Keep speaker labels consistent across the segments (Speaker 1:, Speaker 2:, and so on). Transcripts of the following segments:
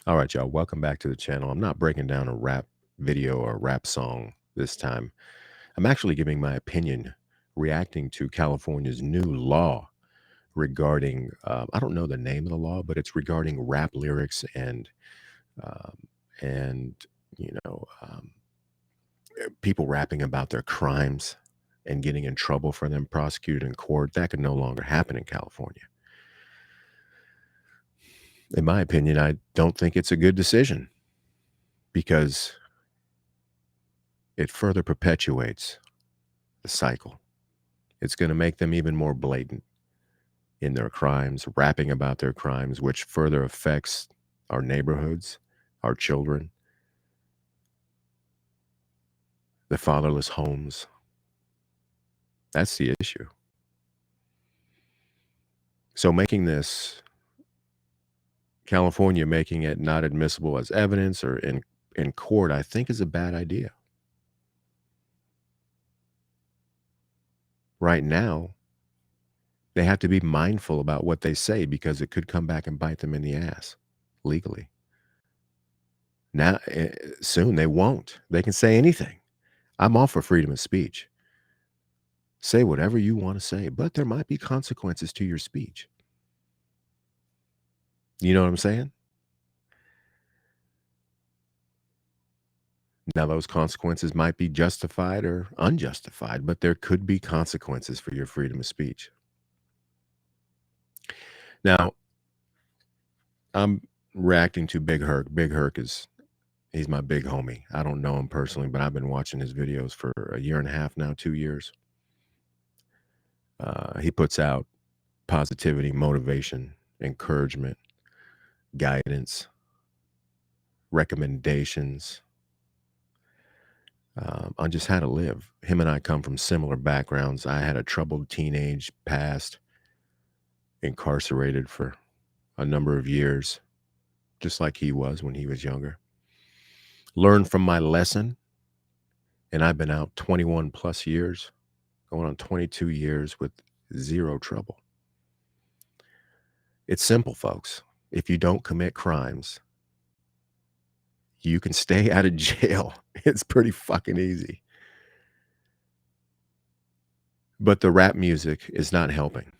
Speaker 1: All right, y'all. Welcome back to the channel. I'm not breaking down a rap video or a rap song this time. I'm actually giving my opinion, reacting to California's new law regarding, I don't know the name of the law, but it's regarding rap lyrics um, and you know, um, people rapping about their crimes and getting in trouble for them prosecuted in court. That could no longer happen in California. In my opinion, I don't think it's a good decision because it further perpetuates the cycle. It's going to make them even more blatant in their crimes, rapping about their crimes, which further affects our neighborhoods, our children, the fatherless homes. That's the issue. So California making it not admissible as evidence or in court, I think is a bad idea. Right now, they have to be mindful about what they say because it could come back and bite them in the ass legally. Now, soon they won't. They can say anything. I'm all for freedom of speech. Say whatever you want to say, but there might be consequences to your speech. You know what I'm saying? Now, those consequences might be justified or unjustified, but there could be consequences for your freedom of speech. Now, I'm reacting to Big Herc. Big Herc he's my big homie. I don't know him personally, but I've been watching his videos for a year and a half now, 2 years. He puts out positivity, motivation, encouragement, guidance, recommendations on just how to live. Him and I come from similar backgrounds. I had a troubled teenage past, incarcerated for a number of years, just like he was when he was younger. Learned from my lesson, and I've been out 21 plus years, going on 22 years with zero trouble. It's simple, folks. If you don't commit crimes, you can stay out of jail. It's pretty fucking easy. But the rap music is not helping.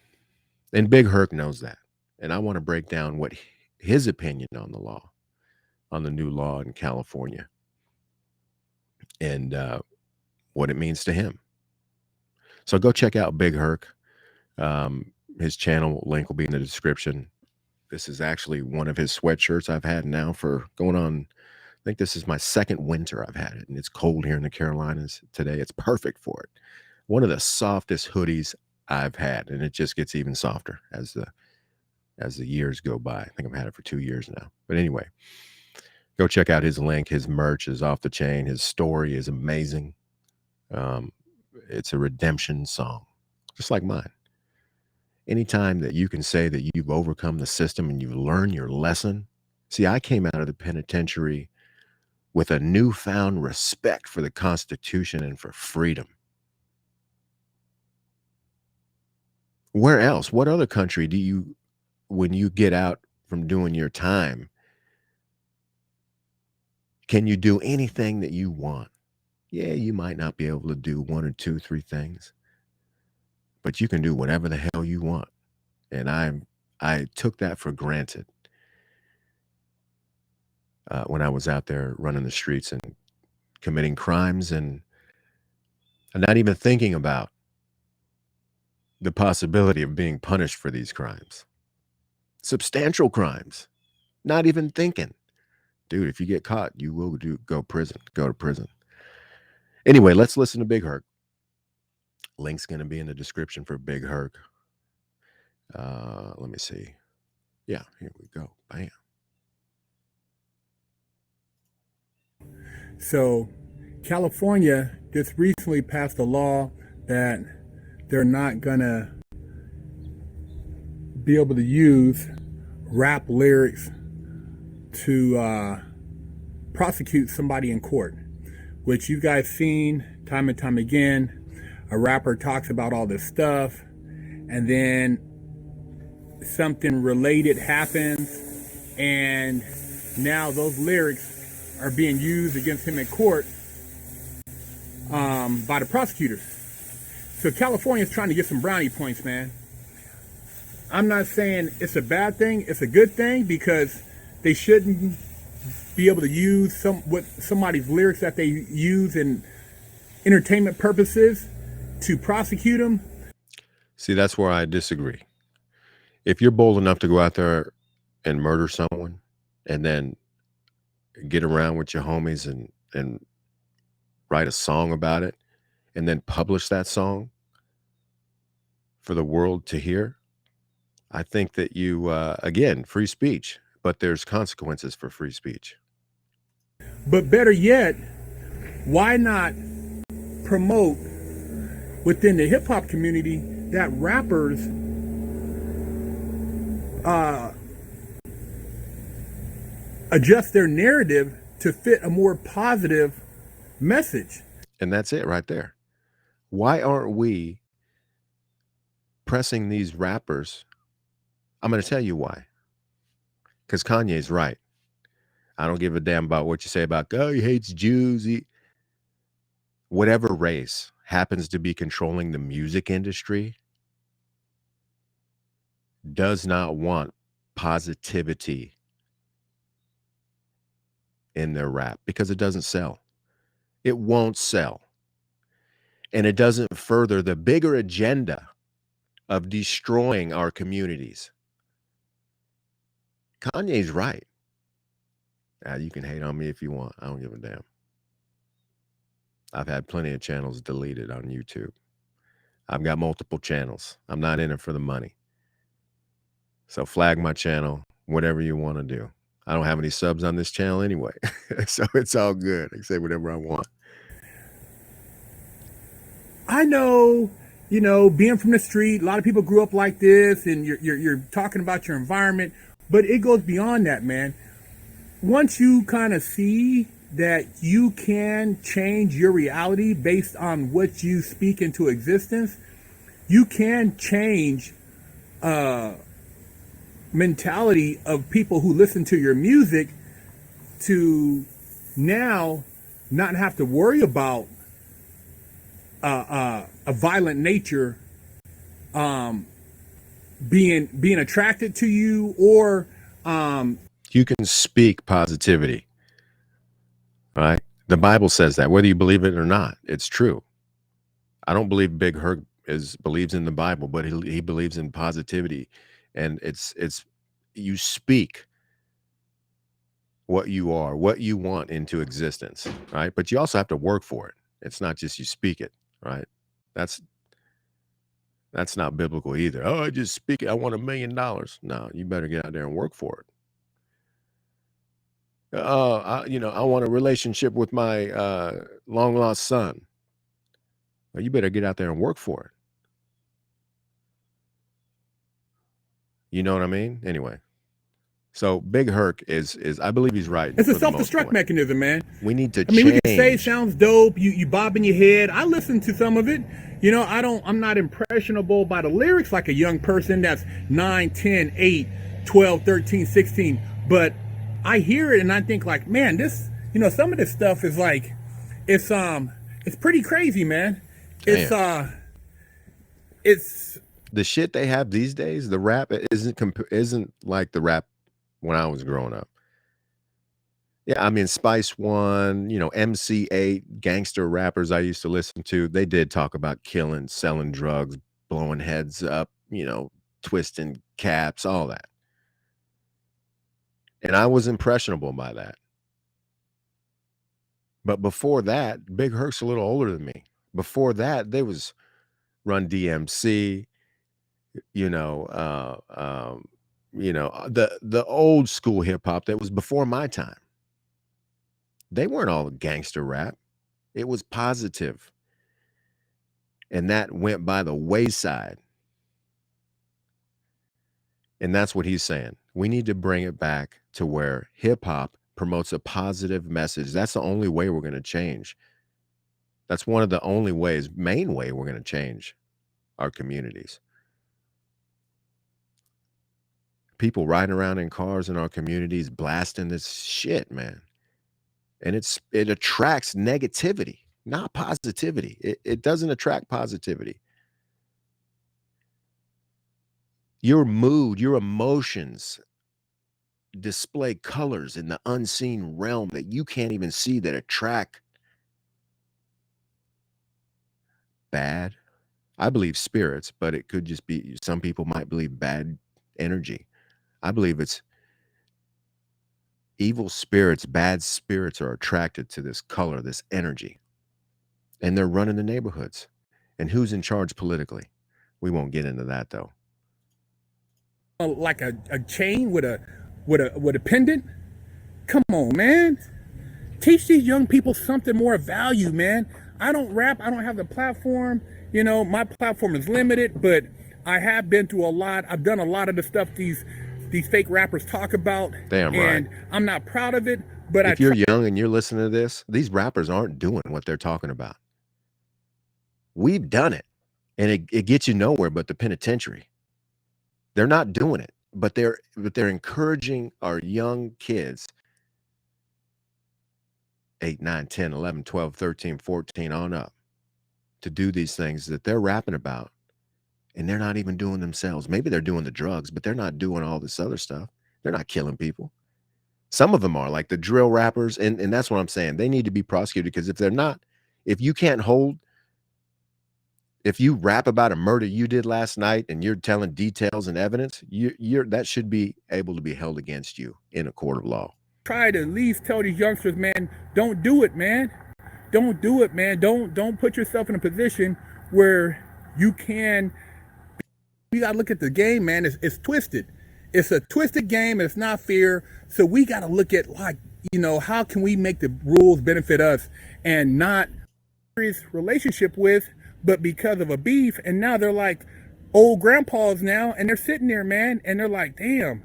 Speaker 1: And Big Herc knows that. And I want to break down what his opinion on the law, on the new law in California, and what it means to him. So go check out Big Herc. His channel link will be in the description. This is actually one of his sweatshirts I've had now for going on, I think this is my second winter I've had it, and it's cold here in the Carolinas today. It's perfect for it. One of the softest hoodies I've had, and it just gets even softer as the years go by. I think I've had it for 2 years now. But anyway, go check out his link. His merch is off the chain. His story is amazing. It's a redemption song, just like mine. Anytime that you can say that you've overcome the system and you've learned your lesson. See, I came out of the penitentiary with a newfound respect for the Constitution and for freedom. Where else? What other country do you, when you get out from doing your time, can you do anything that you want? Yeah, you might not be able to do one or two, three things, but you can do whatever the hell you want. And I took that for granted when I was out there running the streets and committing crimes and not even thinking about the possibility of being punished for these crimes. Substantial crimes. Not even thinking. Dude, if you get caught, you will go to prison. Anyway, let's listen to Big Herc. Link's going to be in the description for Big Herc. Let me see. Yeah, here we go. Bam.
Speaker 2: So, California just recently passed a law that they're not going to be able to use rap lyrics to prosecute somebody in court, which you guys seen time and time again. A rapper talks about all this stuff, and then something related happens, and now those lyrics are being used against him in court by the prosecutors. So California is trying to get some brownie points, man. I'm not saying it's a bad thing. It's a good thing because they shouldn't be able to use somebody's lyrics that they use in entertainment purposes to prosecute them.
Speaker 1: See, that's where I disagree. If you're bold enough to go out there and murder someone and then get around with your homies and write a song about it and then publish that song for the world to hear, I think that you, again, free speech, but there's consequences for free speech.
Speaker 2: But better yet, why not promote within the hip hop community that rappers adjust their narrative to fit a more positive message?
Speaker 1: And that's it right there. Why aren't we pressing these rappers? I'm going to tell you why. Because Kanye's right. I don't give a damn about what you say about, oh, he hates Jews. Whatever race happens to be controlling the music industry does not want positivity in their rap because it doesn't sell. It won't sell. And it doesn't further the bigger agenda of destroying our communities. Kanye's right. Now, you can hate on me if you want. I don't give a damn. I've had plenty of channels deleted on YouTube. I've got multiple channels. I'm not in it for the money. So flag my channel, whatever you want to do. I don't have any subs on this channel anyway. So it's all good. I can say whatever I want.
Speaker 2: I know, being from the street, a lot of people grew up like this, and you're talking about your environment, but it goes beyond that, man. Once you kind of see that you can change your reality based on what you speak into existence, you can change mentality of people who listen to your music to now not have to worry about a violent nature being attracted to you, or
Speaker 1: you can speak positivity. Right? The Bible says that, whether you believe it or not, it's true. I don't believe Big Herc believes in the Bible, but he believes in positivity, and it's you speak what you are, what you want into existence, right? But you also have to work for it. It's not just you speak it, right? That's not biblical either. Oh, I just speak it. I want $1 million. No, you better get out there and work for it. I want a relationship with my long lost son. Well, you better get out there and work for it. You know what I mean? Anyway, so Big Herc is I believe he's right.
Speaker 2: It's a self-destruct mechanism, man.
Speaker 1: We need to
Speaker 2: we can say it sounds dope. You bob in your head. I listen to some of it. I'm not impressionable by the lyrics like a young person that's 9, 10, 8, 12, 13, 16. But I hear it and I think like, man, this, some of this stuff is like, it's pretty crazy, man. It's
Speaker 1: the shit they have these days. The rap isn't like the rap when I was growing up. Yeah, I mean, Spice One, MC8, gangster rappers I used to listen to, they did talk about killing, selling drugs, blowing heads up, twisting caps, all that. And I was impressionable by that. But before that, Big Herc's a little older than me. Before that, there was Run DMC, the old school hip hop that was before my time. They weren't all gangster rap. It was positive. And that went by the wayside. And that's what he's saying. We need to bring it back to where hip hop promotes a positive message. That's the only way we're going to change. That's one of the only ways, main way we're going to change our communities. People riding around in cars in our communities blasting this shit, man. And it attracts negativity, not positivity. It doesn't attract positivity. Your mood, your emotions display colors in the unseen realm that you can't even see that attract bad. I believe spirits, but it could just be some people might believe bad energy. I believe it's evil spirits, bad spirits are attracted to this color, this energy, and they're running the neighborhoods. And who's in charge politically? We won't get into that though.
Speaker 2: Like a chain with a pendant. Come on, man. Teach these young people something more of value, man. I don't rap. I don't have the platform. My platform is limited, but I have been through a lot. I've done a lot of the stuff these fake rappers talk about.
Speaker 1: Damn
Speaker 2: and
Speaker 1: right.
Speaker 2: I'm not proud of it, but
Speaker 1: If you're young and you're listening to this, these rappers aren't doing what they're talking about. We've done it, and it gets you nowhere but the penitentiary. They're not doing it, but they're encouraging our young kids 8, 9, 10, 11, 12, 13, 14 on up to do these things that they're rapping about, and they're not even doing themselves. Maybe they're doing the drugs, but they're not doing all this other stuff. They're not killing people. Some of them are, like the drill rappers, and that's what I'm saying. They need to be prosecuted, because if they're not, if you can't hold, if you rap about a murder you did last night and you're telling details and evidence, you're that should be able to be held against you in a court of law.
Speaker 2: try to at least tell these youngsters, man, don't do it, man. Don't do it, man. Don't put yourself in a position where you can. You gotta look at the game, man. It's twisted. It's a twisted game, and it's not fair. So we gotta look at, like, how can we make the rules benefit us and not relationship with, but because of a beef, and now they're like old grandpas now, and they're sitting there, man, and they're like, damn,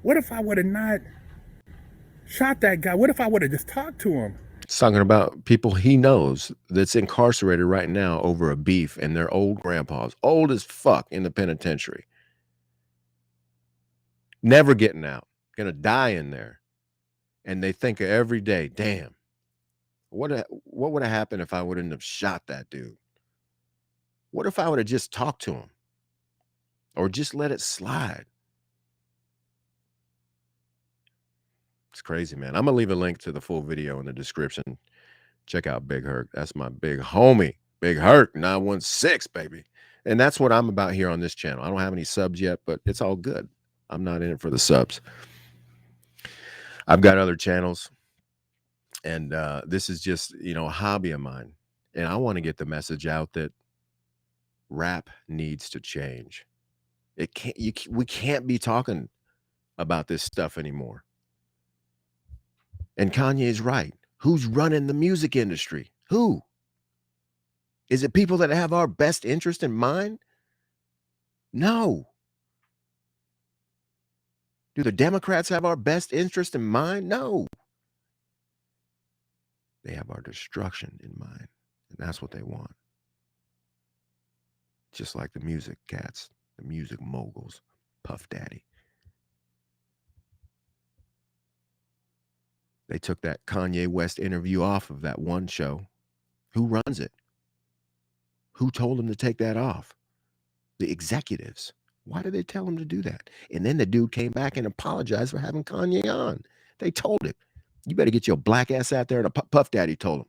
Speaker 2: what if I would have not shot that guy? What if I would have just talked to him?
Speaker 1: It's talking about people he knows that's incarcerated right now over a beef, and they're old grandpas, old as fuck, in the penitentiary. Never getting out, gonna die in there. And they think every day, damn, what would have happened if I wouldn't have shot that dude? What if I would have just talked to him or just let it slide? It's crazy, man. I'm gonna leave a link to the full video in the description. Check out Big Herc. That's my big homie, Big Herc 916, baby. And that's what I'm about here on this channel. I don't have any subs yet, but it's all good. I'm not in it for the subs. I've got other channels, and this is just, a hobby of mine. And I want to get the message out that rap needs to change. We can't be talking about this stuff anymore. And Kanye's right. Who's running the music industry? Who? Is it people that have our best interest in mind? No. Do the Democrats have our best interest in mind? No. They have our destruction in mind, and that's what they want. Just like the music cats, the music moguls, Puff Daddy. They took that Kanye West interview off of that one show. Who runs it? Who told him to take that off? The executives. Why did they tell him to do that? And then the dude came back and apologized for having Kanye on. They told him, you better get your black ass out there. And Puff Daddy told him,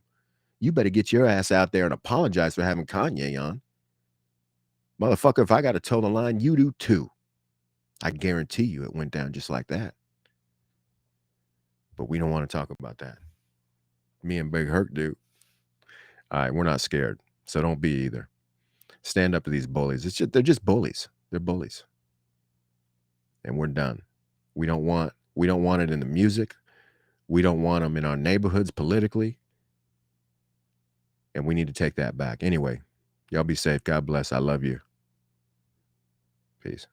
Speaker 1: you better get your ass out there and apologize for having Kanye on. Motherfucker, if I got to toe the line, you do too. I guarantee you it went down just like that. But we don't want to talk about that. Me and Big Herc do. All right, we're not scared. So don't be either. Stand up to these bullies. They're just bullies. They're bullies. And we're done. We don't want it in the music. We don't want them in our neighborhoods politically. And we need to take that back. Anyway, y'all be safe. God bless. I love you. Peace.